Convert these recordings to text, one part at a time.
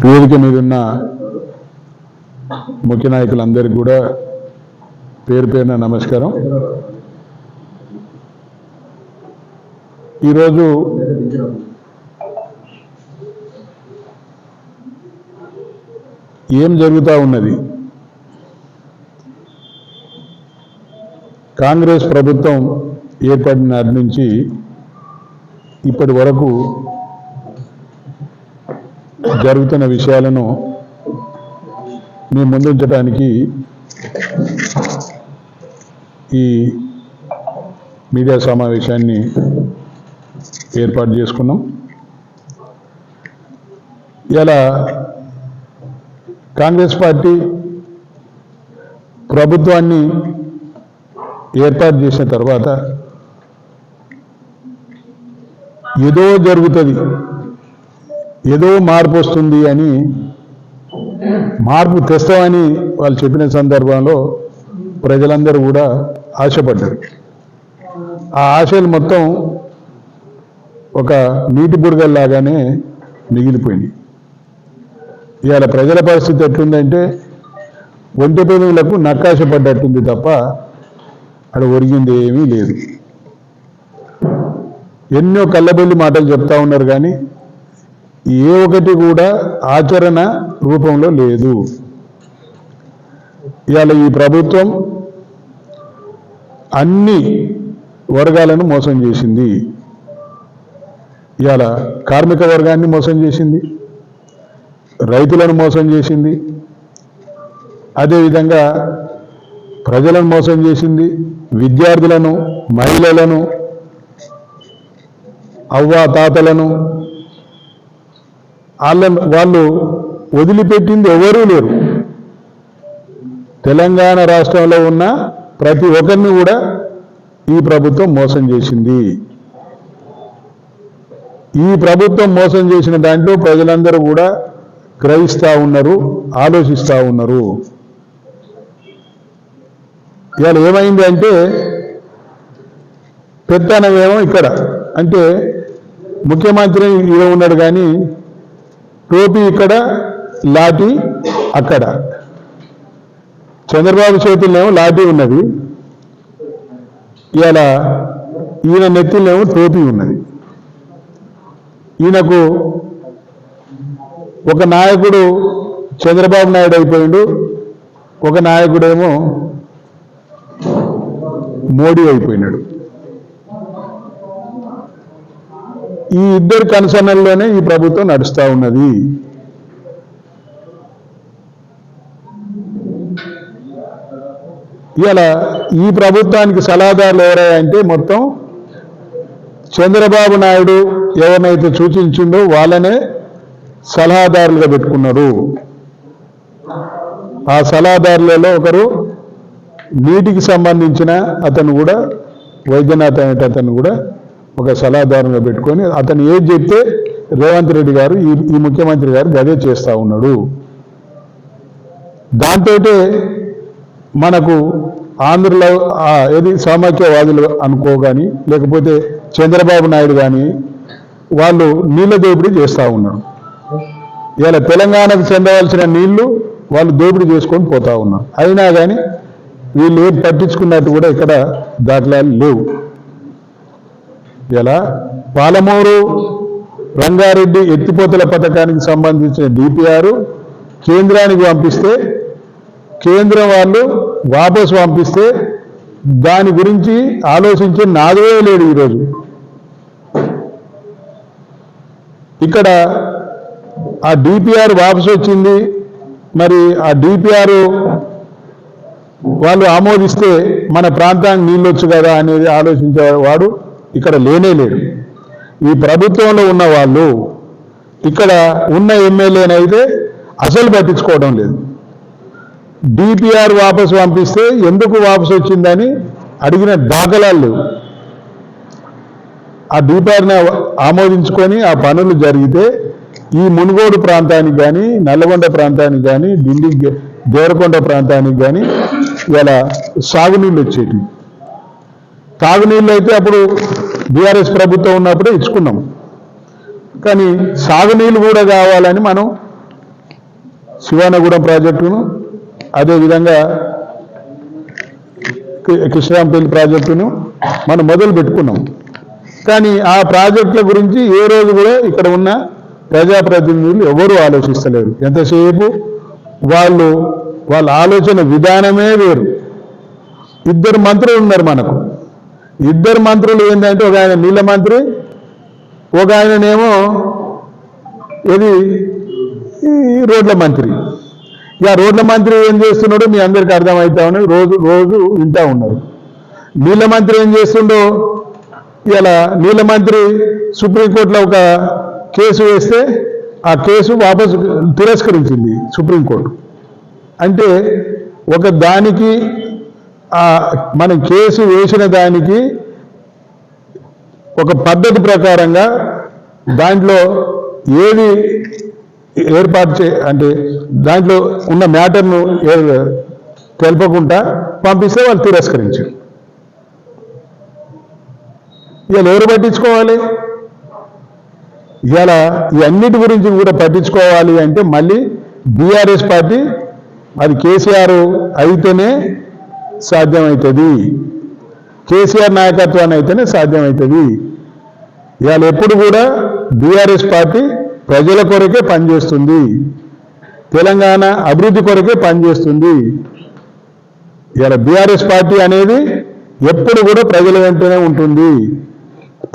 వేదిక మీద ఉన్న ముఖ్య నాయకులందరికీ కూడా పేరు పేరున నమస్కారం. ఈరోజు ఏం జరుగుతూ ఉన్నది? కాంగ్రెస్ ప్రభుత్వం ఏర్పడిన నాటి నుంచి ఇప్పటి వరకు జరుగుతున్న విషయాలను మేము ముందుంచడానికి ఈ మీడియా సమావేశాన్ని ఏర్పాటు చేసుకున్నాం. ఇలా కాంగ్రెస్ పార్టీ ప్రభుత్వాన్ని ఏర్పాటు చేసిన తర్వాత ఏదో జరుగుతుంది, ఏదో మార్పు వస్తుంది అని, మార్పు తెస్తామని వాళ్ళు చెప్పిన సందర్భంలో ప్రజలందరూ కూడా ఆశపడ్డారు. ఆ ఆశలు మొత్తం ఒక నీటి బుడగల్లాగానే మిగిలిపోయింది. ఇవాళ ప్రజల పరిస్థితి ఎట్లుందంటే ఒంటి పెదవులకు నక్కాశ పడ్డట్టుంది తప్ప అక్కడ ఒరిగింది ఏమీ లేదు. ఎన్నో కళ్ళబొల్లి మాటలు చెప్తా ఉన్నారు కానీ ఏ ఒకటి కూడా ఆచరణ రూపంలో లేదు. ఇవాళ ఈ ప్రభుత్వం అన్ని వర్గాలను మోసం చేసింది. ఇవాళ కార్మిక వర్గాన్ని మోసం చేసింది, రైతులను మోసం చేసింది, అదేవిధంగా ప్రజలను మోసం చేసింది, విద్యార్థులను, మహిళలను, అవ్వాతాతలను వాళ్ళు వదిలిపెట్టింది ఎవరూ లేరు. తెలంగాణ రాష్ట్రంలో ఉన్న ప్రతి ఒక్కరిని కూడా ఈ ప్రభుత్వం మోసం చేసింది. ఈ ప్రభుత్వం మోసం చేసిన దాంట్లో ప్రజలందరూ కూడా గ్రహిస్తూ ఉన్నారు, ఆలోచిస్తూ ఉన్నారు. ఇవాళ ఏమైంది అంటే పెత్తనమేమో ఇక్కడ, అంటే ముఖ్యమంత్రి ఇలా ఉన్నాడు కానీ టోపీ ఇక్కడ, లాఠీ అక్కడ. చంద్రబాబు చేతుల్లోనేమో లాఠీ ఉన్నది, ఇవాళ ఈయన నెత్తిలోనేమో టోపీ ఉన్నది. ఈయనకు ఒక నాయకుడు చంద్రబాబు నాయుడు అయిపోయిండు, ఒక నాయకుడేమో మోడీ అయిపోయినాడు. ఈ ఇద్దరు కన్సర్న్లోనే ఈ ప్రభుత్వం నడుస్తూ ఉన్నది. ఇలా ఈ ప్రభుత్వానికి సలహాదారులు ఎవరంటే మొత్తం చంద్రబాబు నాయుడు ఎవరినైతే సూచించిండో వాళ్ళనే సలహాదారులుగా పెట్టుకున్నారు. ఆ సలహాదారులలో ఒకరు నీటికి సంబంధించిన అతను కూడా, వైద్యనాథ్ అనే అతను కూడా ఒక సలహాదారుగా పెట్టుకొని అతను ఏది చెప్తే రేవంత్ రెడ్డి గారు ఈ ముఖ్యమంత్రి గారు గదే చేస్తూ ఉన్నాడు. దాంతో మనకు ఆంధ్రలో ఏది సమాఖ్యవాదులు అనుకో కానీ లేకపోతే చంద్రబాబు నాయుడు కానీ వాళ్ళు నీళ్ళ దోపిడీ చేస్తూ ఉన్నారు. ఇలా తెలంగాణకు చెందవలసిన నీళ్లు వాళ్ళు దోపిడీ చేసుకొని పోతా ఉన్నారు. అయినా కానీ వీళ్ళు ఏం పట్టించుకున్నట్టు కూడా ఇక్కడ దాఖలాలు లేవు. ఇలా పాలమూరు రంగారెడ్డి ఎత్తిపోతల పథకానికి సంబంధించిన డిపిఆర్ కేంద్రానికి పంపిస్తే కేంద్రం వాళ్ళు వాపసు పంపిస్తే దాని గురించి ఆలోచించే నాదే లేడు. ఈరోజు ఇక్కడ ఆ డిపిఆర్ వాపసు వచ్చింది, మరి ఆ డిపిఆర్ వాళ్ళు ఆమోదిస్తే మన ప్రాంతానికి నీళ్ళు వచ్చు కదా అనేది ఆలోచించేవాడు ఇక్కడ లేనే లేడు. ఈ ప్రభుత్వంలో ఉన్న వాళ్ళు ఇక్కడ ఉన్న ఎమ్మెల్యేనైతే అసలు పట్టించుకోవడం లేదు. డిపిఆర్ వాపసు పంపిస్తే ఎందుకు వాపసు వచ్చిందని అడిగిన దాఖలాలు లేవు. ఆ డిపిఆర్ని ఆమోదించుకొని ఆ పనులు జరిగితే ఈ మునుగోడు ప్రాంతానికి కానీ, నల్లగొండ ప్రాంతానికి కానీ, ఢిల్లీ దేవరకొండ ప్రాంతానికి కానీ ఇలా సాగునీళ్ళు వచ్చేటివి. తాగునీళ్ళు అయితే అప్పుడు బీఆర్ఎస్ ప్రభుత్వం ఉన్నప్పుడే ఇచ్చుకున్నాం. కానీ సాగునీళ్ళు కూడా కావాలని మనం శివానగూడెం ప్రాజెక్టును, అదేవిధంగా కృష్ణరాంపల్లి ప్రాజెక్టును మనం మొదలు పెట్టుకున్నాం. కానీ ఆ ప్రాజెక్టుల గురించి ఏ రోజు కూడా ఇక్కడ ఉన్న ప్రజాప్రతినిధులు ఎవరూ ఆలోచిస్తలేరు. ఎంతసేపు వాళ్ళ ఆలోచన విధానమే వేరు. ఇద్దరు మంత్రులు ఉన్నారు మనకు. ఇద్దరు మంత్రులు ఏంటంటే ఒక ఆయన నీళ్ళ మంత్రి, ఒక ఆయననేమో ఇది రోడ్ల మంత్రి. ఇక రోడ్ల మంత్రి ఏం చేస్తున్నాడో మీ అందరికీ అర్థమవుతా ఉన్నది, రోజు వింటా ఉన్నారు. నీళ్ళ మంత్రి ఏం చేస్తుండో, ఇలా నీళ్ళ మంత్రి సుప్రీంకోర్టులో ఒక కేసు వేస్తే ఆ కేసు వాపసు తిరస్కరించింది సుప్రీంకోర్టు. అంటే ఒక దానికి మనం కేసు వేసిన దానికి ఒక పద్ధతి ప్రకారంగా దాంట్లో ఏది ఏర్పాటు అంటే దాంట్లో ఉన్న మ్యాటర్ను తెలపకుండా పంపిస్తే వాళ్ళు తిరస్కరించారు. ఇవాళ ఎవరు పట్టించుకోవాలి? ఇవాళ ఈ అన్నిటి గురించి కూడా పట్టించుకోవాలి అంటే మళ్ళీ బీఆర్ఎస్ పార్టీ, అది కేసీఆర్ అయితేనే సాధ్యమవుతుంది, కేసీఆర్ నాయకత్వాన్ని అయితేనే సాధ్యమవుతుంది. ఇవాళ ఎప్పుడు కూడా బీఆర్ఎస్ పార్టీ ప్రజల కొరకే పనిచేస్తుంది, తెలంగాణ అభివృద్ధి కొరకే పనిచేస్తుంది. ఇవాళ బీఆర్ఎస్ పార్టీ అనేది ఎప్పుడు కూడా ప్రజల వెంటనే ఉంటుంది.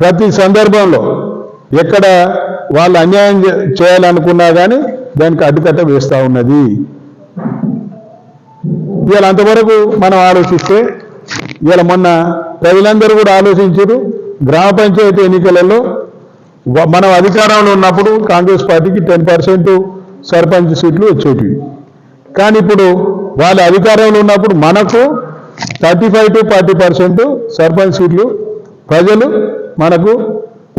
ప్రతి సందర్భంలో ఎక్కడ వాళ్ళు అన్యాయం చేయాలనుకున్నా కానీ దానికి అడ్డుకట్ట వేస్తూ ఉన్నది. ఇవాళ అంతవరకు మనం ఆలోచిస్తే, ఇవాళ మొన్న ప్రజలందరూ కూడా ఆలోచించారు. గ్రామ పంచాయతీ ఎన్నికలలో మనం అధికారంలో ఉన్నప్పుడు కాంగ్రెస్ పార్టీకి 10% సర్పంచ్ సీట్లు వచ్చేటివి. కానీ ఇప్పుడు వాళ్ళ అధికారంలో ఉన్నప్పుడు మనకు 35 to 40% సర్పంచ్ సీట్లు ప్రజలు మనకు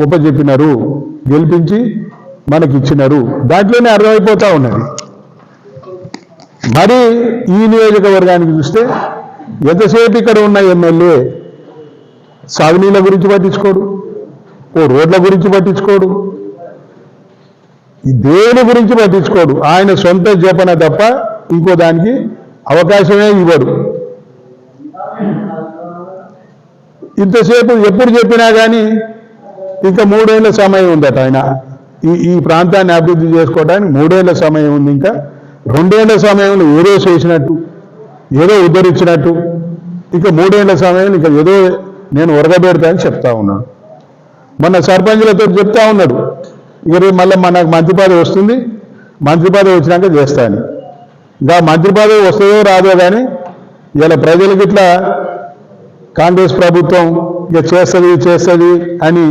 ఉపజెప్పినారు, గెలిపించి మనకి ఇచ్చినారు. దాంట్లోనే అర్థమైపోతూ ఉన్నది. మరి ఈ నియోజకవర్గానికి చూస్తే ఎంతసేపు ఇక్కడ ఉన్న ఎమ్మెల్యే సాగునీళ్ళ గురించి పట్టించుకోడు, రోడ్ల గురించి పట్టించుకోడు, దేని గురించి పట్టించుకోడు. ఆయన సొంత జపన తప్ప ఇంకో దానికి అవకాశమే ఇవ్వడు. ఇంతసేపు ఎప్పుడు చెప్పినా కానీ ఇంకా 3 ఏళ్ల సమయం ఉందట. ఆయన ఈ ప్రాంతాన్ని అభివృద్ధి చేసుకోవడానికి 3 ఏళ్ల సమయం ఉంది. ఇంకా 2 ఏళ్ల సమయంలో ఏదో చేసినట్టు, ఏదో ఉద్ధరించినట్టు, ఇంకా 3 ఏళ్ల సమయంలో ఇంకా ఏదో నేను ఒరగబెడతా అని చెప్తా ఉన్నాను. మొన్న సర్పంచులతో చెప్తా ఉన్నాడు, ఇక మళ్ళీ మనకు మంత్రి పదవి వస్తుంది, మంత్రి పదవి వచ్చినాక చేస్తాను. ఇంకా మంత్రి పదవి వస్తుందో రాదో కానీ ఇలా ప్రజలకు ఇట్లా కాంగ్రెస్ ప్రభుత్వం ఇక చేస్తుంది అని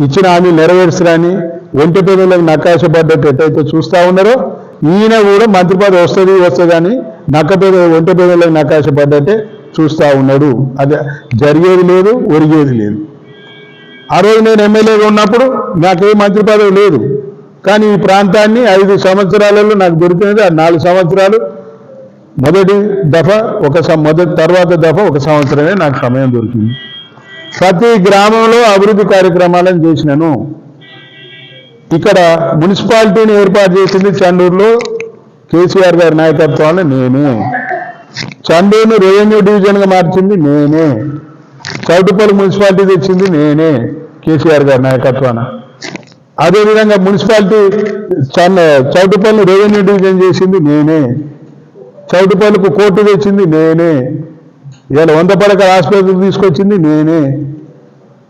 ఇచ్చిన హామీ నెరవేర్చడాన్ని ఒంటి పేదలకు నక్కాశపడ్డట్టు ఎట్టయితే చూస్తూ ఉన్నారో, ఈయన కూడా మంత్రి పదవి వస్తుంది అని ఒంటి పేదలకు నక్కాశపడ్డట్టే చూస్తూ ఉన్నాడు. అది జరిగేది లేదు, ఒరిగేది లేదు. ఆ రోజు నేను ఎమ్మెల్యేగా ఉన్నప్పుడు నాకే మంత్రి పదవి లేదు, కానీ ఈ ప్రాంతాన్ని 5 సంవత్సరాలలో నాకు దొరికినది 4 సంవత్సరాలు. మొదటి దఫా తర్వాత దఫా 1 సంవత్సరమే నాకు సమయం దొరికింది. ప్రతి గ్రామంలో అభివృద్ధి కార్యక్రమాలను చేసినాను. ఇక్కడ మున్సిపాలిటీని ఏర్పాటు చేసింది చండూరులో కేసీఆర్ గారి నాయకత్వాన్ని నేనే. చండూరును రెవెన్యూ డివిజన్గా మార్చింది నేనే. చౌటుపల్లి మున్సిపాలిటీ తెచ్చింది నేనే కేసీఆర్ గారి నాయకత్వాన. అదేవిధంగా మున్సిపాలిటీ చౌటుపల్లి రెవెన్యూ డివిజన్ చేసింది నేనే. చౌటుపల్లికి కోర్టు తెచ్చింది నేనే. ఇవాళ 100 పడకల ఆసుపత్రి తీసుకొచ్చింది నేనే.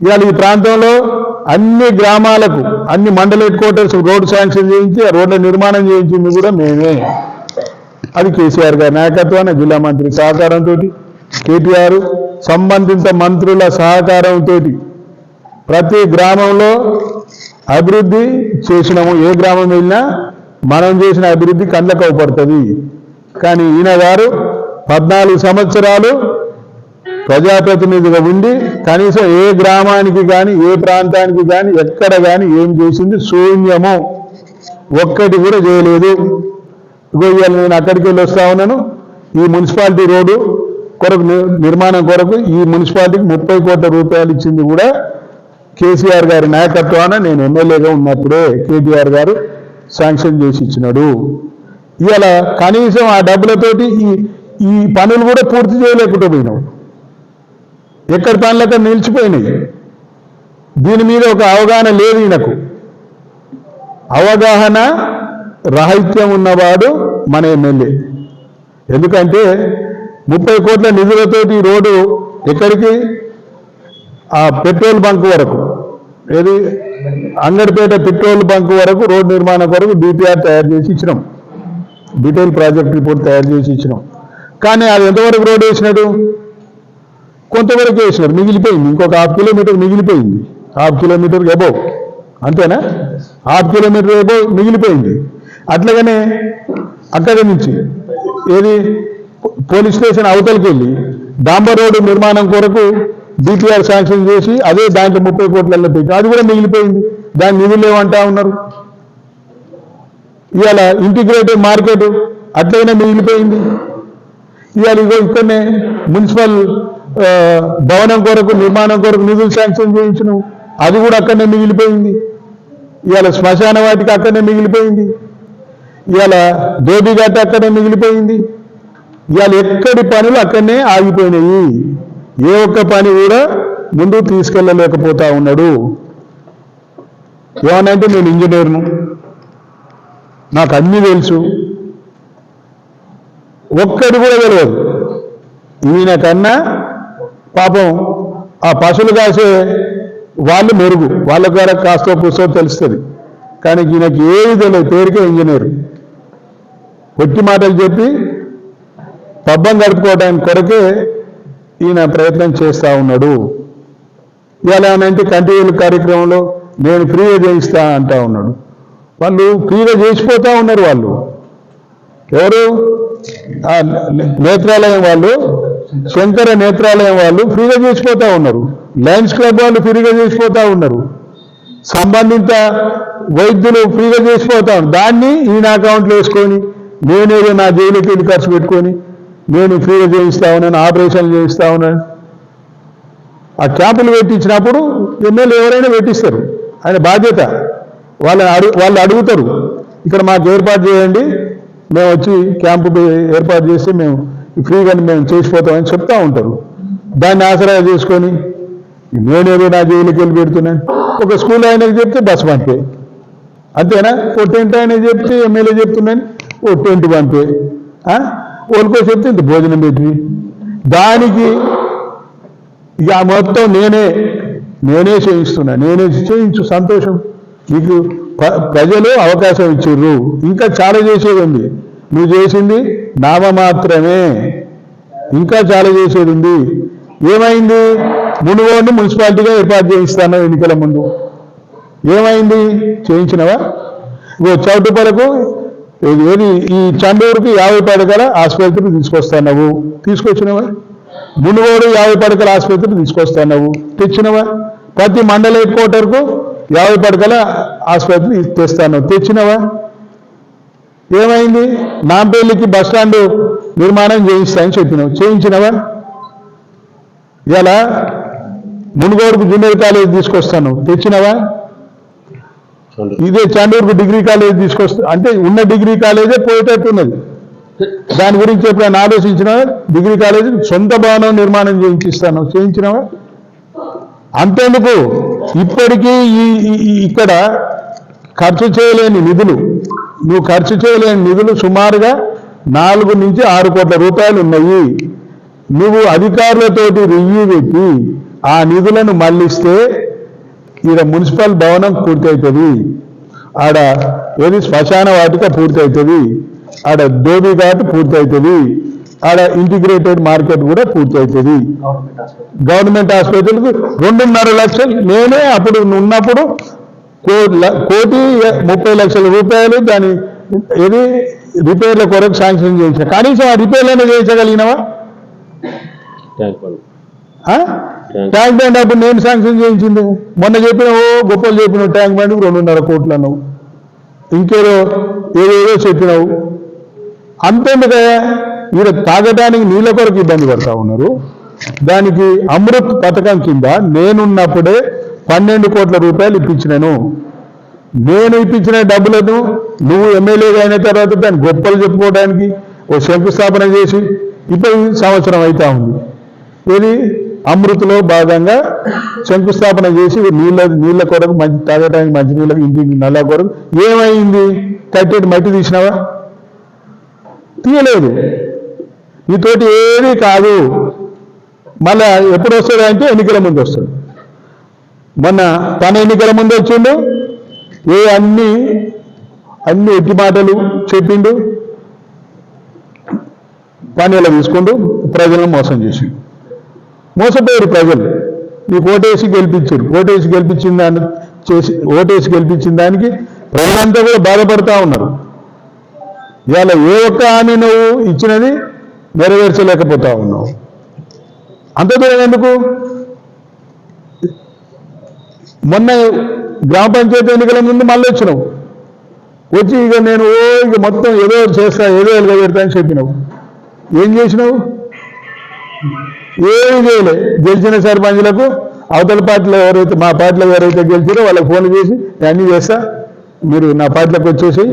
ఇవాళ ఈ ప్రాంతంలో అన్ని గ్రామాలకు అన్ని మండల హెడ్ క్వార్టర్స్ రోడ్డు శాంక్షన్ చేయించి ఆ రోడ్ల నిర్మాణం చేయించింది కూడా మేమే. అది కేసీఆర్ గారి నాయకత్వాన్ని, జిల్లా మంత్రి సహకారంతో, కేటీఆర్ సంబంధిత మంత్రుల సహకారంతో ప్రతి గ్రామంలో అభివృద్ధి చేసినాము. ఏ గ్రామం వెళ్ళినా మనం చేసిన అభివృద్ధి కళ్ళకు అవపడుతుంది. కానీ ఈయన గారు 14 సంవత్సరాలు ప్రజాప్రతినిధిగా ఉండి కనీసం ఏ గ్రామానికి కానీ ఏ ప్రాంతానికి కానీ ఎక్కడ కానీ ఏం చేసింది శూన్యము, ఒక్కటి కూడా చేయలేదు. ఇవాళ నేను అక్కడికి వెళ్ళి వస్తా ఉన్నాను. ఈ మున్సిపాలిటీ రోడ్డు కొరకు నిర్మాణం కొరకు ఈ మున్సిపాలిటీకి 30 కోట్ల రూపాయలు ఇచ్చింది కూడా కేసీఆర్ గారి నాయకత్వాన నేను ఎమ్మెల్యేగా ఉన్నప్పుడే కేటీఆర్ గారు శాంక్షన్ చేసి ఇచ్చినాడు. ఇవాళ కనీసం ఆ డబ్బులతోటి ఈ పనులు కూడా పూర్తి చేయలేకుండా పోయినావు. ఎక్కడి పనులక్కడ నిలిచిపోయినాయి. దీని మీద ఒక అవగాహన లేదు. ఈయనకు అవగాహన రాహిత్యం ఉన్నవాడు మన ఎమ్మెల్యే. ఎందుకంటే 30 కోట్ల నిధులతోటి ఈ రోడ్డు ఎక్కడికి, ఆ పెట్రోల్ బంక్ వరకు, ఏది అంగడిపేట పెట్రోల్ బంక్ వరకు రోడ్డు నిర్మాణం కొరకు డిపిఆర్ తయారు చేసి ఇచ్చినాం, డీటెయిల్ ప్రాజెక్ట్ రిపోర్ట్ తయారు చేసి ఇచ్చినాం. కానీ అది ఎంతవరకు రోడ్డు వేసినాడు? కొంతవరకు వేసినారు, మిగిలిపోయింది. ఇంకొక 1/2 కిలోమీటర్ మిగిలిపోయింది. 1/2 కిలోమీటర్ అబోవ్, అంతేనా? 1/2 కిలోమీటర్ అబోవ్ మిగిలిపోయింది. అట్లాగనే అక్కడి నుంచి ఏది పోలీస్ స్టేషన్ అవతలకి వెళ్ళి డాంబర్ రోడ్డు నిర్మాణం కొరకు డిపిఆర్ శాంక్షన్ చేసి అదే దాంట్లో 30 కోట్లలో పెట్టి అది కూడా మిగిలిపోయింది. దాని నిధులు ఏమంటా ఉన్నారు. ఇవాళ ఇంటిగ్రేటెడ్ మార్కెట్ అట్లయినా మిగిలిపోయింది. ఇవాళ ఇగో ఇక్కడనే మున్సిపల్ భవనం కొరకు నిర్మాణం కొరకు నిధులు శాంక్షన్ చేయించను, అది కూడా అక్కడనే మిగిలిపోయింది. ఇవాళ శ్మశాన వాటికి అక్కడనే మిగిలిపోయింది. ఇవాళ ధోబిఘాట్ అక్కడనే మిగిలిపోయింది. ఇవాళ ఎక్కడి పనులు అక్కడనే ఆగిపోయినాయి. ఏ ఒక్క పని కూడా ముందుకు తీసుకెళ్ళలేకపోతా ఉన్నాడు. ఏమనంటే నేను ఇంజనీర్ను, నాకు అన్నీ తెలుసు, ఒక్కటి కూడా తెలియదు. ఈయన కన్నా పాపం ఆ పశువులు కాసే వాళ్ళు మెరుగు, వాళ్ళ ద్వారా కాస్త పుస్తకం తెలుస్తుంది. కానీ ఈయనకి ఏది తెలియదు, పేరుకే ఇంజనీర్. పొట్టి మాటలు చెప్పి పబ్బం గడుపుకోవడానికి కొరకే ఈయన ప్రయత్నం చేస్తూ ఉన్నాడు. ఇవాళ ఏమనంటే కంటిన్యూ కార్యక్రమంలో నేను ఫ్రీగా చేయిస్తా అంటా ఉన్నాడు. వాళ్ళు ఫ్రీగా చేసిపోతూ ఉన్నారు. వాళ్ళు ఎవరు? నేత్రాలయం వాళ్ళు, శంకర నేత్రాలయం వాళ్ళు ఫ్రీగా చేసిపోతూ ఉన్నారు. లయన్స్ క్లబ్ వాళ్ళు ఫ్రీగా చేసిపోతూ ఉన్నారు. సంబంధిత వైద్యులు ఫ్రీగా చేసిపోతా ఉన్నారు. దాన్ని ఈయన అకౌంట్లో వేసుకొని నేనేదో నా జైలుకి వెళ్ళి ఖర్చు పెట్టుకొని నేను ఫ్రీగా చేయిస్తా ఉన్నాను, ఆపరేషన్లు చేయిస్తా ఉన్నాను. ఆ క్యాంపులు పెట్టించినప్పుడు ఎమ్మెల్యే ఎవరైనా పెట్టిస్తారు, ఆయన బాధ్యత. వాళ్ళు అడుగుతారు, ఇక్కడ మాకు ఏర్పాటు చేయండి, మేము వచ్చి క్యాంపు ఏర్పాటు చేస్తే మేము ఫ్రీగా మేము చేసిపోతామని చెప్తా ఉంటారు. దాన్ని ఆసరా చేసుకొని నేనేదో నా జైలుకి వెళ్ళి పెడుతున్నాను. ఒక స్కూల్ ఆయనకి చెప్తే బస్ పంపే, అంతేనా? ఓ టెంట్ ఆయన చెప్తే ఎమ్మెల్యే చెప్తున్నాను ఓ టెంట్ పంపే, వాళ్ళకో చెప్తే ఇంత భోజనం పెట్టి దానికి ఇక మొత్తం నేనే చేయిస్తున్నా, నేనే చేయించు, సంతోషం. నీకు ప్రజలు అవకాశం ఇచ్చిర్రు, ఇంకా చాలా చేసేది ఉంది. నువ్వు చేసింది నామ మాత్రమే, ఇంకా చాలా చేసేది ఉంది. ఏమైంది? మునుగోడుని మున్సిపాలిటీగా ఏర్పాటు చేయిస్తాను ఎన్నికల ముందు. ఏమైంది? చేయించినవా? ఇగో చౌటుపలకు ఏది ఈ చండూరుకి 50 పడకల ఆసుపత్రి తీసుకొస్తున్నావు, తీసుకొచ్చినవా? మునుగోడు 50 పడకల ఆసుపత్రి తీసుకొస్తున్నావు, తెచ్చినవా? ప్రతి మండల హెడ్ క్వార్టర్కు 50 పడకల ఆసుపత్రి తెస్తాను, తెచ్చినవా? ఏమైంది? నాంపల్లికి బస్టాండ్ నిర్మాణం చేయిస్తానని చెప్పినావు, చేయించినవా? ఇలా మునుగోడుకు జూనియర్ కాలేజ్ తీసుకొస్తాను, తెచ్చినవా? ఇదే చండూరుకు డిగ్రీ కాలేజ్ తీసుకొస్తా అంటే ఉన్న డిగ్రీ కాలేజే పోయేటట్టున్నది. దాని గురించి ఎప్పుడైనా ఆలోచించినా? డిగ్రీ కాలేజీ సొంత భవనం నిర్మాణం చేయించిస్తాను, చేయించినవా? అంతేందుకు ఇప్పటికీ ఇక్కడ ఖర్చు చేయలేని నిధులు, నువ్వు ఖర్చు చేయలేని నిధులు సుమారుగా 4 నుంచి 6 కోట్ల రూపాయలు ఉన్నాయి. నువ్వు అధికారులతోటి రివ్యూ పెట్టి ఆ నిధులను మళ్ళిస్తే ఈడ మున్సిపల్ భవనం పూర్తవుతుంది, ఆడ ఏది శ్మశాన వాటిక పూర్తవుతుంది, ఆడ ధోబిఘాట్ పూర్తవుతుంది, ఆడ ఇంటిగ్రేటెడ్ మార్కెట్ కూడా పూర్తవుతుంది. గవర్నమెంట్ హాస్పిటల్కి 2.5 లక్షలు నేనే అప్పుడు ఉన్నప్పుడు 1,30,00,000 రూపాయలు దాని ఏది రిపేర్ల కొరకు శాంక్షన్ చేయించిన. కనీసం ఆ రిపేర్లైనా చేయించగలిగినవా? ట్యాంక్ బండ్ అప్పుడు నేను శాంక్షన్ చేయించింది. మొన్న చెప్పిన గొప్పలు చెప్పినావు, ట్యాంక్ బండ్ 2.5 కోట్లు అన్నావు, ఇంకేదో ఏదేదో చెప్పినావు. అంతేందుకయ్యా, వీడు తాగడానికి నీళ్ళ కొరకు ఇబ్బంది పడతా ఉన్నారు. దానికి అమృత్ పథకం కింద నేనున్నప్పుడే 12 కోట్ల రూపాయలు ఇప్పించినాను. నేను ఇప్పించిన డబ్బులను నువ్వు ఎమ్మెల్యేగా అయిన తర్వాత దాన్ని గొప్పలు చెప్పుకోవడానికి ఓ శంకుస్థాపన చేసి ఇప్పుడు సంవత్సరం అవుతా ఉంది. ఇది అమృతలో భాగంగా శంకుస్థాపన చేసి నీళ్ళ కొరకు మంచి తాగడానికి మంచి నీళ్ళకి ఇంటికి నల్ల కొరకు ఏమైంది? కట్టేటి మట్టి తీసినావా? తీయలేదు. నీతోటి ఏమీ కాదు. మళ్ళా ఎప్పుడు వస్తుంది అంటే ఎన్నికల ముందు వస్తుంది. మొన్న తన ఎన్నికల ముందు వచ్చిండు, అన్ని ఎట్టి మాటలు చెప్పిండు, పనులు తీసుకుంటూ ప్రజలను మోసం చేసి మోసపోయారు ప్రజలు. నీకు ఓటేసి గెలిపించారు. ఓటేసి గెలిపించిన దానికి ప్రజలంతా కూడా బాధపడతా ఉన్నారు. ఇవాళ ఏ ఒక్క హామీ నువ్వు ఇచ్చినది నెరవేర్చలేకపోతా ఉన్నావు. అంత దూరం ఎందుకు? మొన్న గ్రామ పంచాయతీ ఎన్నికల ముందు మళ్ళీ వచ్చినావు. వచ్చి నేను మొత్తం ఏదో చేస్తా, ఏదో ఎలుగబెడతా అని చెప్పినావు. ఏం చేసినావు? ఏమీ చేయలే. గెలిచిన సర్పంచులకు అవతల పార్టీలో ఎవరైతే, మా పార్టీలో ఎవరైతే గెలిచారో వాళ్ళకి ఫోన్లు చేసి అన్నీ చేస్తా, మీరు నా పార్టీలోకి వచ్చేసి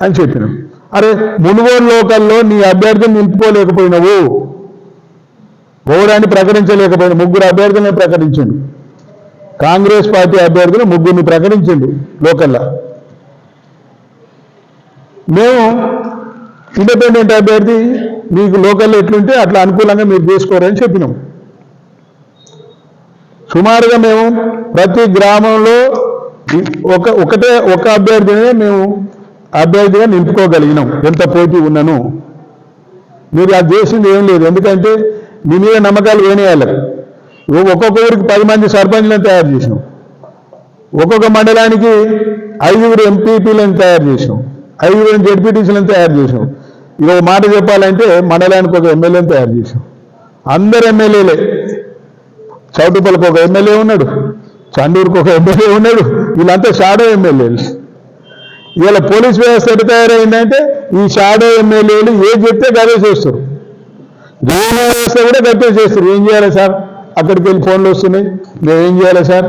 అని చెప్పినాం. అరే, మునుగోడు లోకల్లో నీ అభ్యర్థిని నిలుపుకోలేకపోయినావు, ఓడాన్ని ప్రకటించలేకపోయినా. 3 అభ్యర్థులను ప్రకటించండు. కాంగ్రెస్ పార్టీ అభ్యర్థులు 3 ప్రకటించండు లోకల్లా. మేము ఇండిపెండెంట్ అభ్యర్థి మీకు లోకల్లో ఎట్లుంటే అట్లా అనుకూలంగా మీరు చేసుకోరని చెప్పినాం. సుమారుగా మేము ప్రతి గ్రామంలో ఒక అభ్యర్థినే మేము అభ్యర్థిగా నిలుపుకోగలిగినాం. ఎంత పోటీ ఉన్నాను. మీరు అది చేసింది ఏం లేదు. ఎందుకంటే మీ మీద నమ్మకాలు వేనేయాలి. ఒక్కొక్క ఊరికి 10 మంది సర్పంచ్లను తయారు చేసినాం. ఒక్కొక్క మండలానికి 5 ఎంపీపీలను తయారు చేసినాం. 5 జెడ్పీటీసీలను తయారు చేసినాం. ఇక ఒక మాట చెప్పాలంటే మండలానికి ఒక ఎమ్మెల్యేని తయారు చేసాం. అందరు ఎమ్మెల్యేలే. చౌటుపల్లికి ఒక ఎమ్మెల్యే ఉన్నాడు, చండూరుకు ఒక ఎమ్మెల్యే ఉన్నాడు. వీళ్ళంతా షాడో ఎమ్మెల్యేలు. ఇవాళ పోలీస్ వ్యవస్థ ఎటు తయారైందంటే ఈ షాడో ఎమ్మెల్యేలు ఏం చెప్తే గదే చేస్తారు. రెవెన్యూ వ్యవస్థ కూడా గట్టే చేస్తారు. ఏం చేయాలి సార్? అక్కడికి వెళ్ళి ఫోన్లు వస్తున్నాయి, మేము ఏం చేయాలి సార్?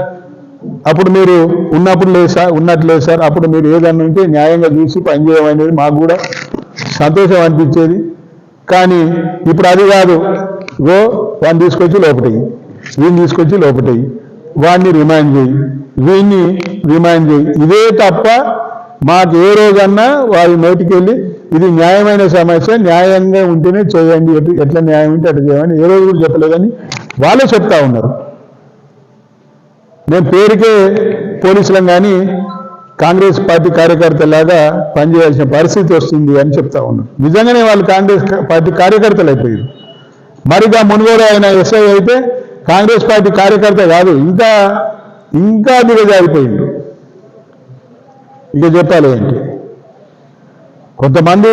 అప్పుడు మీరు ఉన్నప్పుడు లేదు సార్, ఉన్నట్లు లేదు సార్. అప్పుడు మీరు ఏదన్నా ఉంటే న్యాయంగా చూసి పనిచేయమనేది మాకు కూడా సంతోషం అనిపించేది. కానీ ఇప్పుడు అది కాదు. వాడిని తీసుకొచ్చి లోపటయ్యి, వీడిని తీసుకొచ్చి లోపటయ్యి, వాడిని రిమైండ్ చేయి, వీడిని రిమైండ్ చేయి. ఇదే తప్ప మాకు ఏ రోజన్నా వారి నోటికి వెళ్ళి ఇది న్యాయమైన సమస్య, న్యాయంగా ఉంటేనే చేయండి, ఎట్లా న్యాయం ఉంటే అట్లా చేయమని ఏ రోజు కూడా చెప్పలేదని వాళ్ళే చెప్తా ఉన్నారు. మేము పేరుకే పోలీసులం కానీ కాంగ్రెస్ పార్టీ కార్యకర్తలాగా పనిచేయాల్సిన పరిస్థితి వస్తుంది అని చెప్తా ఉన్నారు. నిజంగానే వాళ్ళు కాంగ్రెస్ పార్టీ కార్యకర్తలు అయిపోయారు. మరిగా మునుగోడు ఆయన ఎస్ఐ అయితే కాంగ్రెస్ పార్టీ కార్యకర్త కాదు, ఇంకా దిగజారిపోయింది. ఇక చెప్పాలి ఏంటి? కొంతమంది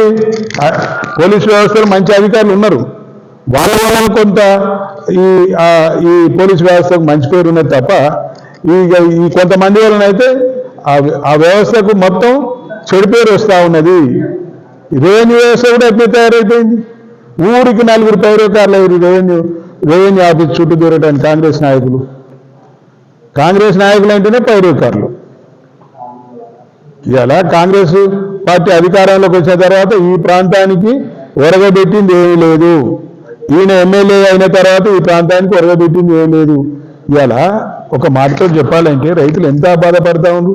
పోలీసు వ్యవస్థలో మంచి అధికారులు ఉన్నారు. వాళ్ళ వల్ల కొంత ఈ పోలీసు వ్యవస్థకు మంచి పేరు ఉన్నది తప్ప ఈ కొంతమంది వలనైతే ఆ వ్యవస్థకు మొత్తం చెడు పేరు వస్తూ ఉన్నది. రెవెన్యూ వ్యవస్థ కూడా ఎప్పుడు తయారైపోయింది. ఊరికి 4 పౌరకారులు ఎవరు రెవెన్యూ ఆఫీస్ చుట్టూ తిరగడానికి కాంగ్రెస్ నాయకులు అంటేనే పౌరకారులు. ఇలా కాంగ్రెస్ పార్టీ అధికారంలోకి వచ్చిన తర్వాత ఈ ప్రాంతానికి ఒరగబెట్టింది ఏమీ లేదు. ఈయన ఎమ్మెల్యే అయిన తర్వాత ఈ ప్రాంతానికి ఒరగబెట్టింది ఏమీ లేదు. ఇలా ఒక మాటతో చెప్పాలంటే రైతులు ఎంత బాధపడతా ఉన్నారు.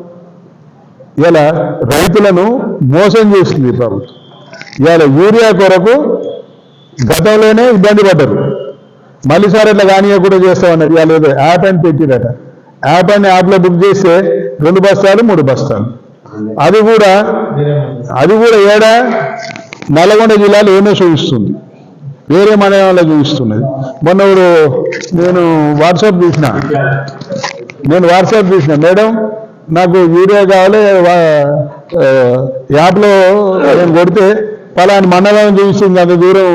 ఇలా రైతులను మోసం చేస్తుంది ప్రభుత్వం. ఇవాళ యూరియా కొరకు గతంలోనే ఇబ్బంది పడ్డారు. మళ్ళీసారి అట్లా కానీయకుండా చేస్తామన్నారు. ఇవాళ ఏదో యాప్ అని పెట్టిరట. యాప్లో బుక్ చేస్తే 2 బస్తాలు 3 బస్తాలు. అది కూడా ఏడా నల్గొండ జిల్లాలో ఏమో చూపిస్తుంది, వేరే మండలంలో చూపిస్తున్నది. మొన్న నేను వాట్సాప్ చూసిన మేడం నాకు యూరియా కావాలి యాప్లో నేను కొడితే పలాని మండలం చూపిస్తుంది, అంత దూరం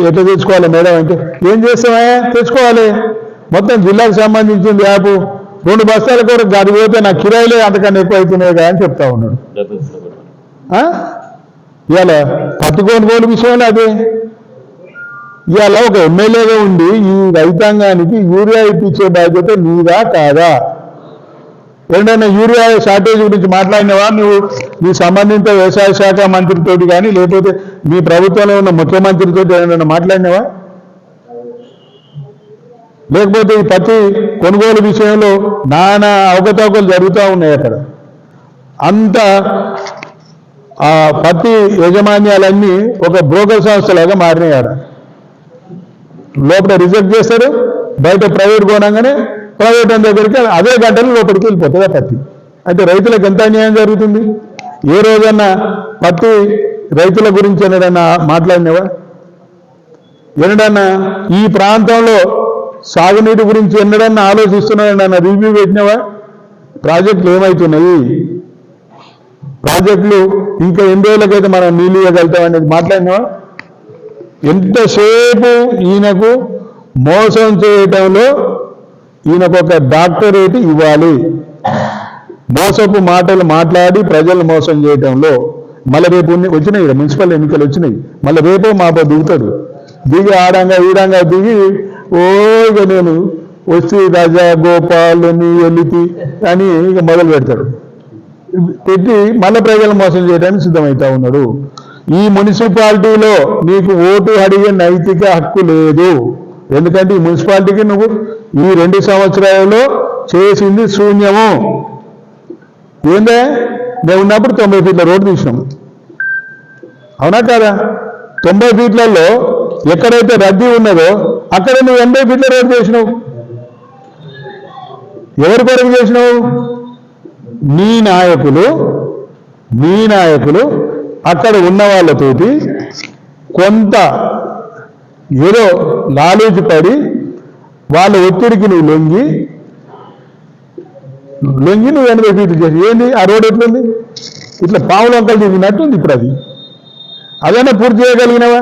ఎట్లా తెచ్చుకోవాలి మేడం అంటే, ఏం చేస్తామా తెచ్చుకోవాలి, మొత్తం జిల్లాకు సంబంధించింది యాప్, 2 బస్తాల కొరకు అది పోతే నా కిరాయిలే అంతకన్నా ఎక్కువ అవుతున్నాయి కదా అని చెప్తా ఉన్నాడు. ఇవాళ పట్టుకోని విషయంలో అదే. ఇవాళ ఒక ఎమ్మెల్యేగా ఉండి ఈ రైతాంగానికి యూరియా ఇప్పించే బాధ్యత నీదా కాదా? ఏంటన్నా యూరియా షార్టేజ్ గురించి మాట్లాడినవా నువ్వు నీ సంబంధిత వ్యవసాయ శాఖ మంత్రితోటి కానీ లేకపోతే మీ ప్రభుత్వంలో ఉన్న ముఖ్యమంత్రితోటి ఏమైనా మాట్లాడినవా? లేకపోతే ఈ పత్తి కొనుగోలు విషయంలో నానా అవకతవకలు జరుగుతూ ఉన్నాయి అక్కడ. అంత ఆ పత్తి యజమాన్యాలన్నీ ఒక బ్రోకర్ సంస్థలాగా మారినాయి. ఆడ లోపల రిజెక్ట్ చేస్తారు, బయట ప్రైవేట్ కొనగానే ప్రైవేట్ దగ్గరికి అదే గంటలు లోపలికి వెళ్ళిపోతుంది ఆ పత్తి. అంటే రైతులకు ఎంత అన్యాయం జరుగుతుంది? ఏ రోజన్నా పత్తి రైతుల గురించి ఎన్నడన్నా మాట్లాడినవా? ఎన్నడన్నా ఈ ప్రాంతంలో సాగునీటి గురించి ఎన్నడన్నా ఆలోచిస్తున్నాడన్నా రివ్యూ పెట్టినవా? ప్రాజెక్టులు ఏమవుతున్నాయి, ప్రాజెక్టులు ఇంకా ఎన్ని రోజులకైతే మనం నీళ్ళు ఇవ్వగలుగుతాం అనేది మాట్లాడినవా? ఎంతసేపు ఈయనకు మోసం చేయటంలో ఈయనకు ఒక డాక్టరేట్ ఇవ్వాలి. మోసపు మాటలు మాట్లాడి ప్రజలు మోసం చేయటంలో. మళ్ళీ రేపు వచ్చినాయి మున్సిపల్ ఎన్నికలు వచ్చినాయి, మళ్ళీ రేపో మాపో దిగుతాడు. దిగి ఆడంగా ఈడంగా దిగి ఇక నేను వస్తీ రాజా గోపాల్ నీ ఎలితి అని ఇక మొదలు పెడతాడు. పెట్టి మళ్ళీ ప్రజలు మోసం చేయడానికి సిద్ధమవుతా ఉన్నాడు. ఈ మున్సిపాలిటీలో నీకు ఓటు అడిగే నైతిక హక్కు లేదు. ఎందుకంటే ఈ మున్సిపాలిటీకి నువ్వు ఈ 2 సంవత్సరాలలో చేసింది శూన్యము. ఏందే మేము ఉన్నప్పుడు 90 ఫీట్ల రోడ్డు తీసినాం, అవునా కాదా? 90 ఫీట్లలో ఎక్కడైతే రద్దీ ఉన్నదో అక్కడ నువ్వు 80 ఫీట్ల రోడ్డు చేసినావు. ఎవరి కొరకు చేసినావు? నీ నాయకులు అక్కడ ఉన్న వాళ్ళతోటి కొంత ఏదో లాలూచి పడి వాళ్ళ ఒత్తిడికి నువ్వు లొంగి నువ్వు 80 ఫీట్లు చేసి ఏంది ఆ రోడ్ ఎట్లుంది? ఇట్లా పావులు వంకలు తిరిగినట్టుంది ఇప్పుడు. అదైనా పూర్తి చేయగలిగినవా?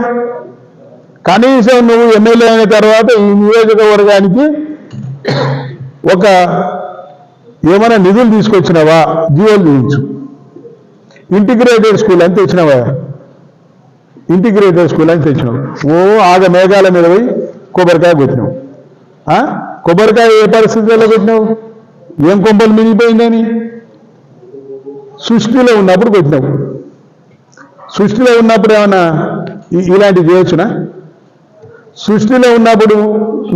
కనీసం నువ్వు ఎమ్మెల్యే అయిన తర్వాత ఈ నియోజకవర్గానికి ఒక ఏమైనా నిధులు తీసుకొచ్చినావా? జీవోలు చూపించు. ఇంటిగ్రేటెడ్ స్కూల్ అని తెచ్చినావా? ఇంటిగ్రేటెడ్ స్కూల్ అని తెచ్చినావు. మేఘాల మీద పోయి కొబ్బరికాయ కొట్టినావు. కొబ్బరికాయ ఏ పరిస్థితుల్లో కొట్టినావు? ఏం కొంపలు మిగిలిపోయిందని? సృష్టిలో ఉన్నప్పుడు కొట్టినావు. సృష్టిలో ఉన్నప్పుడు ఏమన్నా ఇలాంటివి చేయొచ్చునా? సృష్టిలో ఉన్నప్పుడు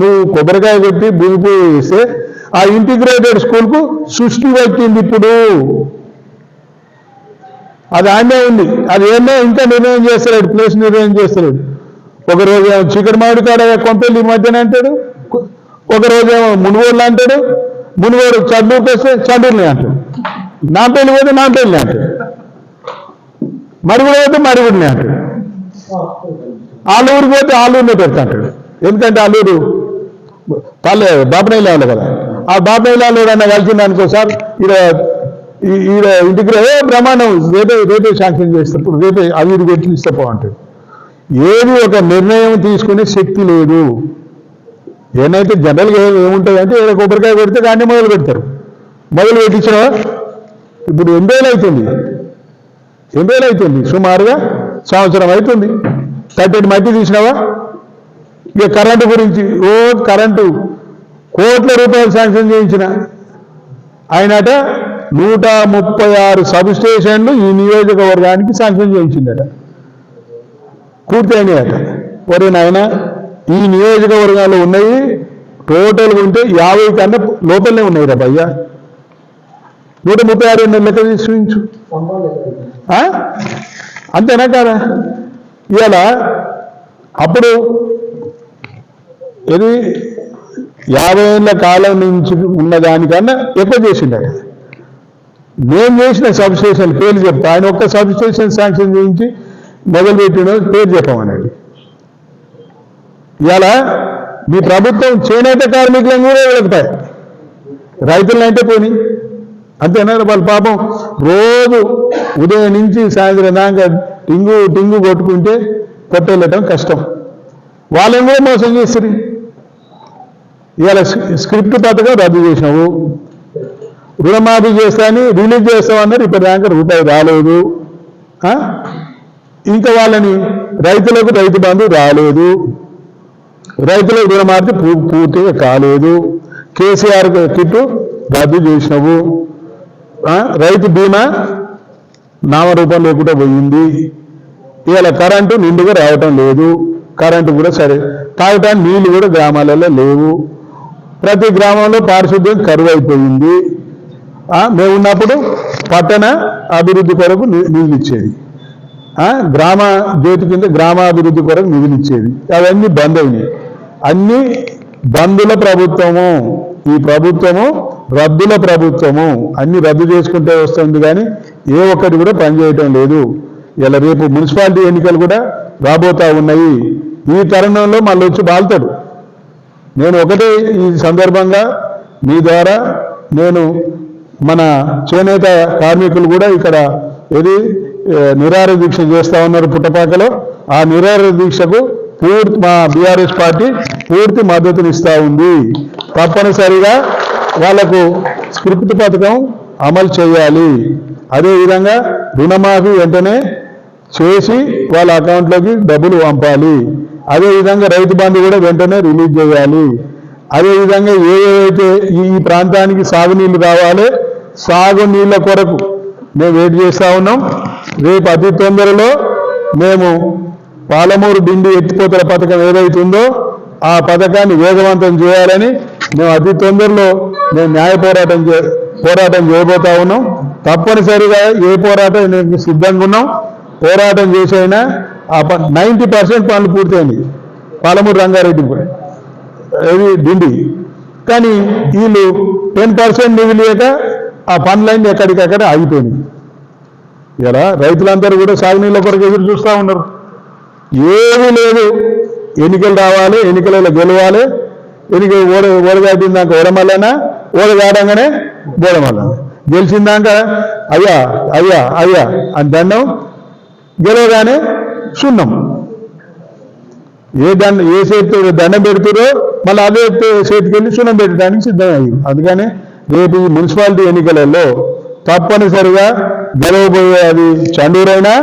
నువ్వు కొబ్బరికాయ కొట్టి భూమి పూజ చేస్తే ఆ ఇంటిగ్రేటెడ్ స్కూల్కు సృష్టి వచ్చింది. ఇప్పుడు అది ఆమె ఉంది. అది ఏమో ఇంకా నిర్ణయం చేస్తలేడు, ప్లేస్ నిర్ణయం చేస్తలేడు. ఒకరోజు ఏమో చికెన్ మామిడి కాడ కొంపెల్లి మధ్యన అంటాడు, ఒకరోజు ఏమో మునుగోళ్ళు అంటాడు, మునుగోడు చండూరుకి వస్తే చండూరుని అంటాడు, నాంపల్లి పోతే నాంపల్లి అంటాడు, మరుగుడు పోతే మరుగుడిని అంటాడు, ఆలూరుకి పోతే ఆలూరుని పెడతాంటాడు. ఎందుకంటే ఆలూరు బాపనైలు లేవాలి కదా, ఆ బాపనైలు అన్న కలిసింది అనుకో సార్ ఈడ ఇంటికి ప్రమాణం రేపే శాంక్షన్ చేసేటప్పుడు రేపే అవి పెట్టి ఇస్తే బాగుంటుంది. ఏది ఒక నిర్ణయం తీసుకునే శక్తి లేదు. ఏమైతే జనరల్గా ఏముంటుంది అంటే ఏదో కొబ్బరికాయ పెడితే దాన్ని మొదలు పెడతారు. మొదలు పెట్టించిన ఇప్పుడు 8 రోజులు అవుతుంది, సుమారుగా సంవత్సరం అవుతుంది. కట్టెడి మట్టి తీసినావా? ఇక కరెంటు గురించి కరెంటు కోట్ల రూపాయలు శాంక్షన్ చేయించిన ఆయనట 136 సబ్ స్టేషన్లు ఈ నియోజకవర్గానికి శాంక్షన్ చేయించిందట, పూర్తి అయినాయట. ఒరే నాయన, ఈ నియోజకవర్గాల్లో ఉన్నాయి టోటల్గా ఉంటే 50 కన్నా లోపలనే ఉన్నాయి రా భయ్యా. 136 లెక్క చూపించు, అంతేనా కాదా? ఇవాళ అప్పుడు ఇది 50 ఏళ్ళ కాలం నుంచి ఉన్నదానికన్నా ఎక్కువ చేసిండ. నేను చేసిన సబ్ స్టేషన్ పేర్లు చెప్తా, ఆయన ఒక్క సబ్ స్టేషన్ శాంక్షన్ చేయించి మొదలుపెట్టిన పేరు చెప్పమనండి. ఇవాళ మీ ప్రభుత్వం చేనేత కార్మికులను కూడా వెళతాయి, రైతులనంటే పోని అంతేనా? వాళ్ళ పాపం రోజు ఉదయం నుంచి సాయంత్రం దాకా టింగు కొట్టుకుంటే కొట్టెళ్ళటం కష్టం. వాళ్ళని కూడా మోసం చేస్తారు. ఇవాళ స్క్రిప్ట్ పథకం రద్దు చేసినావు, రుణమాఫీ చేస్తాని రిలీజ్ చేస్తామన్నారు, ఇప్పటిదాకా రూపాయి రాలేదు. ఇంకా వాళ్ళని రైతులకు రైతు బంధు రాలేదు, రైతులకు రుణమాఫీ పూర్తిగా కాలేదు, కేసీఆర్ కిట్టు రద్దు చేసినావు, రైతు బీమా నామరూపం లేకుండా పోయింది. ఇవాళ కరెంటు నిండుగా రావటం లేదు, కరెంటు కూడా సరే, తాగటానికి నీళ్లు కూడా గ్రామాలలో లేవు, ప్రతి గ్రామంలో పారిశుద్ధ్యం కరువు అయిపోయింది. మేము ఉన్నప్పుడు పట్టణ అభివృద్ధి కొరకు నిధులు ఇచ్చేది, గ్రామ జ్యోతి కింద గ్రామాభివృద్ధి కొరకు నిధులు ఇచ్చేది, అవన్నీ బంద్ అయినాయి. అన్నీ బంధుల ప్రభుత్వము, ఈ ప్రభుత్వము రద్దుల ప్రభుత్వము, అన్ని రద్దు చేసుకుంటూ వస్తుంది కానీ ఏ ఒక్కటి కూడా పనిచేయటం లేదు. ఇలా రేపు మున్సిపాలిటీ ఎన్నికలు కూడా రాబోతా ఉన్నాయి. ఈ తరుణంలో మళ్ళీ వచ్చి బాల్తాడు. నేను ఒకటే ఈ సందర్భంగా మీ ద్వారా నేను మన చేనేత కార్మికులు కూడా ఇక్కడ నిరాహార దీక్ష చేస్తూ ఉన్నారు పుట్టపాకలో. ఆ నిరాహార దీక్షకు మా బీఆర్ఎస్ పార్టీ పూర్తి మద్దతునిస్తూ ఉంది. తప్పనిసరిగా వాళ్లకు స్క్రిప్ట్ పథకం అమలు చేయాలి. అదేవిధంగా రుణమాఫీ వెంటనే చేసి వాళ్ళ అకౌంట్లోకి డబ్బులు పంపాలి. అదేవిధంగా రైతు బంధు కూడా వెంటనే రిలీజ్ చేయాలి. అదేవిధంగా ఏవైతే ఈ ప్రాంతానికి సాగునీళ్ళు రావాలి, సాగునీళ్ళ కొరకు మేము వెయిట్ చేస్తూ ఉన్నాం. రేపు అతి తొందరలో మేము పాలమూరు డిండి ఎత్తిపోతల పథకం ఏదైతుందో ఆ పథకాన్ని వేగవంతం చేయాలని మేము అతి తొందరలో మేము న్యాయ పోరాటం చేయబోతా ఉన్నాం. తప్పనిసరిగా ఏ పోరాటం సిద్ధంగా ఉన్నాం. పోరాటం చేసైనా 90% పనులు పూర్తయింది పాలమూరు రంగారెడ్డి డిండి, కానీ వీళ్ళు 10% నిధులు లేక ఆ పనులన్నీ ఎక్కడికక్కడ ఆగిపోయినాయి. ఇలా రైతులందరూ కూడా సాగునీళ్ళ కొరకు ఎదురు చూస్తూ ఉన్నారు. ఏమీ లేదు, ఎన్నికలు రావాలి, ఎన్నికలలో గెలవాలి, ఓడగాటిందాక ఓడమల్లనా, ఓడగాడంగానే బోడమల్లన, గెలిచిందాక అయ్యా అయ్యా అయ్యా అని దండం, గెలవగానే సున్నం. ఏ చేతితో దండం పెడుతురో మళ్ళీ అదే చేతికి వెళ్ళి సున్నం పెట్టడానికి సిద్ధమయ్యి. అందుకని రేపు ఈ మున్సిపాలిటీ ఎన్నికలలో తప్పనిసరిగా గెలవబోయే అది చండూరైనా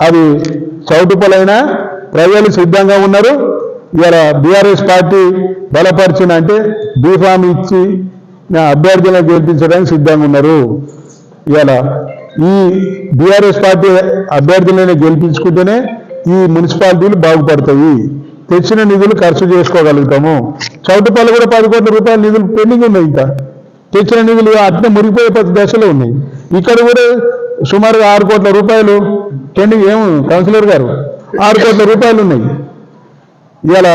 అది చౌటుపలైనా ప్రజలు సిద్ధంగా ఉన్నారు. ఇలా బీఆర్ఎస్ పార్టీ బలపరిచిన అంటే బీఫామ్ ఇచ్చి అభ్యర్థులను గెలిపించడానికి సిద్ధంగా ఉన్నారు. ఇలా ఈ బీఆర్ఎస్ పార్టీ అభ్యర్థులను గెలిపించుకుంటేనే ఈ మున్సిపాలిటీలు బాగుపడతాయి. తెచ్చిన నిధులు ఖర్చు చేసుకోగలుగుతాము. చౌటుపల్లి కూడా 10 కోట్ల రూపాయల నిధులు పెండింగ్ ఉన్నాయి. ఇంకా తెచ్చిన నిధులు అట్నే మురిగిపోయే దశలో ఉన్నాయి. ఇక్కడ కూడా సుమారు 6 కోట్ల రూపాయలు పెండింగ్. కౌన్సిలర్ గారు 6 కోట్ల రూపాయలు ఉన్నాయి. ఇలా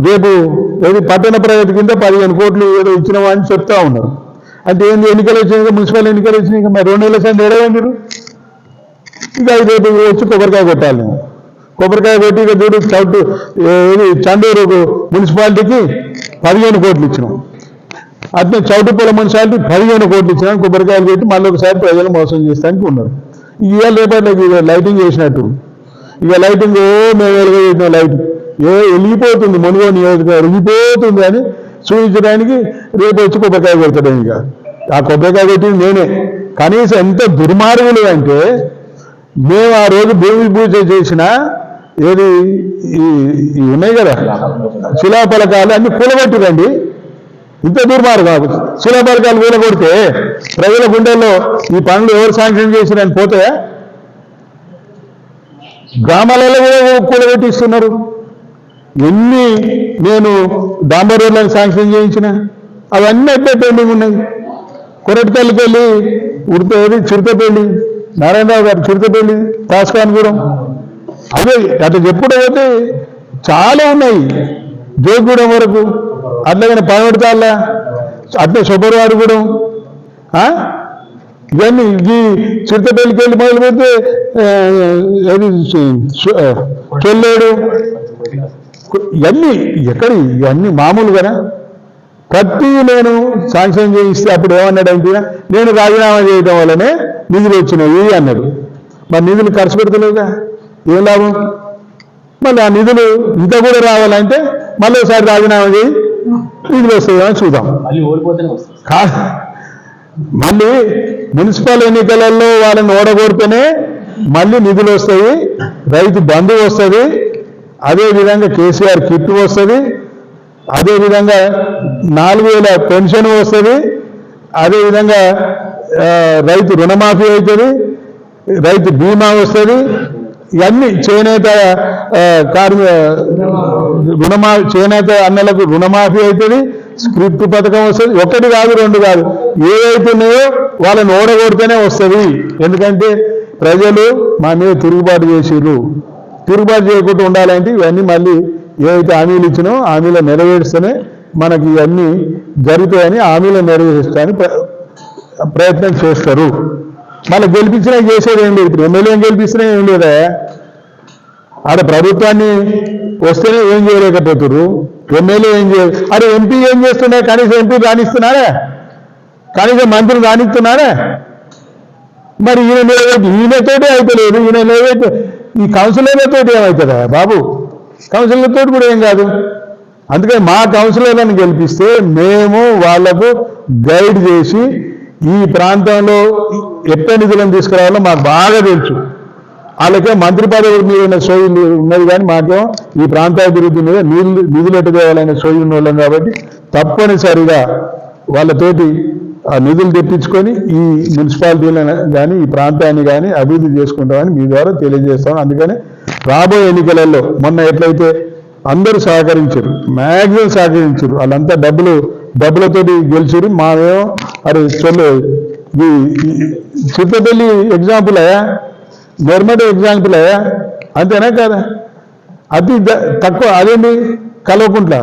రేపు పట్టణ ప్రైవేట్ కింద 15 కోట్లు ఏదో ఇచ్చినామా అని చెప్తా ఉన్నారు. అంటే ఏంది, ఎన్నికలు వచ్చినాక మున్సిపల్ ఎన్నికలు వచ్చినాక మరి 2 నెలల సంది ఏడవ మీరు ఇక రేపు వచ్చి కొబ్బరికాయ కొట్టాలి. నేను కొబ్బరికాయ కొట్టి ఇక చూడు చండూరు మున్సిపాలిటీకి 15 కోట్లు ఇచ్చినాం. అట్నే చౌటుపల్లి మున్సిపాలిటీ 15 కోట్లు ఇచ్చినా కొబ్బరికాయలు పెట్టి మళ్ళీ ఒకసారి ప్రజలు మోసం చేస్తానికి ఉన్నారు. ఇవాళ రేపట్లోకి లైటింగ్ చేసినట్టు ఇక లైటింగ్ మేము వెలిగిన లైట్ వెలిగిపోతుంది, మునుగోడు నియోజకవర్గం వెలిగిపోతుంది అని చూపించడానికి రేపు వచ్చి కొబ్బరికాయ కొడతాడు. ఇక ఆ కొబ్బరికాయ కొట్టింది నేనే. కనీసం ఎంత దుర్మార్గులు అంటే మేము ఆ రోజు భూమి పూజ చేసిన ఉన్నాయి కదా శిలాఫలకాలు అన్ని కూలగొట్టిరండి. ఇంత దుర్మార్గం. శిలాఫలకాలు కూలగొడితే ప్రజల గుండెల్లో ఈ పనులు ఎవరు శాంక్షన్ చేసిరని పోతే గ్రామాలలో కూడా కూలగొట్టిస్తున్నారు. ఎన్ని నేను డాంబర్ రోడ్లను శాంక్షన్ చేయించిన అవన్నీ అట్టే పెండింగ్ ఉన్నాయి. కొరటిపల్లికి వెళ్ళి చిరుతపల్లి నారాయణరావు గారు చిరుతపల్లి తాస్కాన్గూడెం అదే అట్లా చెప్పుడు పోతే చాలా ఉన్నాయి. జోగూడెం వరకు అట్లాగనే పనవడతాళ్ళ అట్లే శుభ్రవాడిగూడెం ఇవన్నీ ఈ చిరుతపల్లికి వెళ్ళి మొదలు పెడితే చొల్లేడు ఇవన్నీ ఇవన్నీ మామూలుగానే ప్రతి నేను శాంక్షన్ చేయిస్తే అప్పుడు ఏమన్నాడంటే నేను రాజీనామా చేయడం వల్లనే నిధులు వచ్చినాయి అన్నాడు. మరి నిధులు ఖర్చు పెడతలేవుగా, ఏం లాభం? మళ్ళీ ఆ నిధులు ఇంత కూడా రావాలంటే మళ్ళీ ఒకసారి రాజీనామా చేయి నిధులు వస్తాయని చూద్దాం. మళ్ళీ మున్సిపల్ ఎన్నికలలో వాళ్ళని ఓడగొడితేనే మళ్ళీ నిధులు వస్తాయి, రైతు బంధు వస్తుంది, అదేవిధంగా కేసీఆర్ కిట్ వస్తుంది, అదేవిధంగా 4000 పెన్షన్ వస్తుంది, అదేవిధంగా రైతు రుణమాఫీ అవుతుంది, రైతు బీమా వస్తుంది, ఇవన్నీ చేనేత చేనేత అన్నలకు రుణమాఫీ అవుతుంది, స్క్రిప్ట్ పథకం వస్తుంది. ఒకటి కాదు రెండు కాదు, ఏవైతున్నాయో వాళ్ళని ఓడగొడితేనే వస్తుంది. ఎందుకంటే ప్రజలు మా మీద తిరుగుబాటు చేసిర్రు. తిరుగుబాటు చేయకుండా ఉండాలంటే ఇవన్నీ మళ్ళీ ఏవైతే హామీలు ఇచ్చినో హామీలు నెరవేరుస్తేనే మనకి ఇవన్నీ జరుగుతాయని, హామీలు నెరవేరుస్తాయని ప్రయత్నం చేస్తారు. మళ్ళీ గెలిపించినా చేసేది ఏం లేదు. ఇప్పుడు ఎమ్మెల్యేని గెలిపిస్తున్నా ఏం లేదా, ఆడ ప్రభుత్వాన్ని వస్తేనే ఏం చేయలేకపోతున్నారు. ఎమ్మెల్యే ఏం చేయాలి, అరే ఎంపీ ఏం చేస్తున్నా, కనీసం ఎంపీ రాణిస్తున్నారా, కనీసం మంత్రులు రాణిస్తున్నారా? మరి ఈయనతోటే అయిపోలేదు, ఈయన లేవైతే ఈ కౌన్సిలర్లతో ఏమవుతుందా బాబు? కౌన్సిలర్లతో కూడా ఏం కాదు. అందుకని మా కౌన్సిలర్లను గెలిపిస్తే మేము వాళ్లకు గైడ్ చేసి ఈ ప్రాంతంలో ఎట్ట నిధులను తీసుకురావాలో మాకు బాగా తెలుసు. వాళ్ళకే మంత్రి పదవి మీద ఉన్న సోయి ఉన్నది, కానీ మాకేమో ఈ ప్రాంతాభివృద్ధి మీద నిధులు ఎట్టు తేవాలనే సోయి ఉన్న వాళ్ళం. కాబట్టి తప్పనిసరిగా వాళ్ళతోటి ఆ నిధులు తెప్పించుకొని ఈ మున్సిపాలిటీలను కానీ ఈ ప్రాంతాన్ని కానీ అభివృద్ధి చేసుకుంటామని మీ ద్వారా తెలియజేస్తాం. అందుకని రాబోయే ఎన్నికలలో మొన్న ఎట్లయితే అందరూ సహకరించారు, మ్యాక్సిమం సహకరించారు, వాళ్ళంతా డబ్బులతోటి గెలిచారు. మామేమో అరే చొల్లు ఈ చిత్తపల్లి ఎగ్జాంపుల్ అయ్యా, గవర్నమెంట్ ఎగ్జాంపుల్ అయ్యా, అంతేనా కదా? అతి తక్కువ అదేంటి కల్వకుంట్ల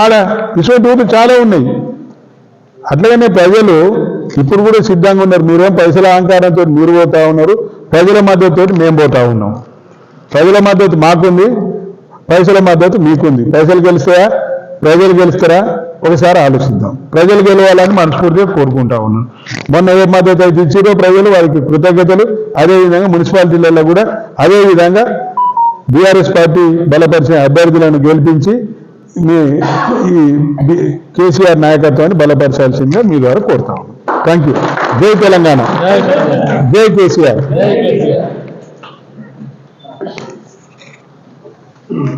ఆడ ఇటువంటి ఊరు చాలా ఉన్నాయి. అట్లాగనే ప్రజలు ఇప్పుడు కూడా సిద్ధంగా ఉన్నారు. మీరేం పైసల అహంకారంతో మీరు పోతా ఉన్నారు, ప్రజల మద్దతుతో మేము పోతా ఉన్నాం. ప్రజల మద్దతు మాకుంది, పైసల మద్దతు మీకుంది. పైసలు గెలుస్తాయా, ప్రజలు గెలుస్తారా? ఒకసారి ఆలోచిద్దాం. ప్రజలు గెలవాలని మనస్ఫూర్తిగా కోరుకుంటా ఉన్నాను. మొన్న ఏ మద్దతు అయితే ఇచ్చిరో ప్రజలు, వారికి కృతజ్ఞతలు. అదేవిధంగా మున్సిపాలిటీలలో కూడా అదేవిధంగా బీఆర్ఎస్ పార్టీ బలపరిచిన అభ్యర్థులను గెలిపించి మీ ఈ కేసీఆర్ నాయకత్వాన్ని బలపరచాల్సిందిగా మీ ద్వారా కోరుతాం. Thank you. జై తెలంగాణ, జై కేసీఆర్.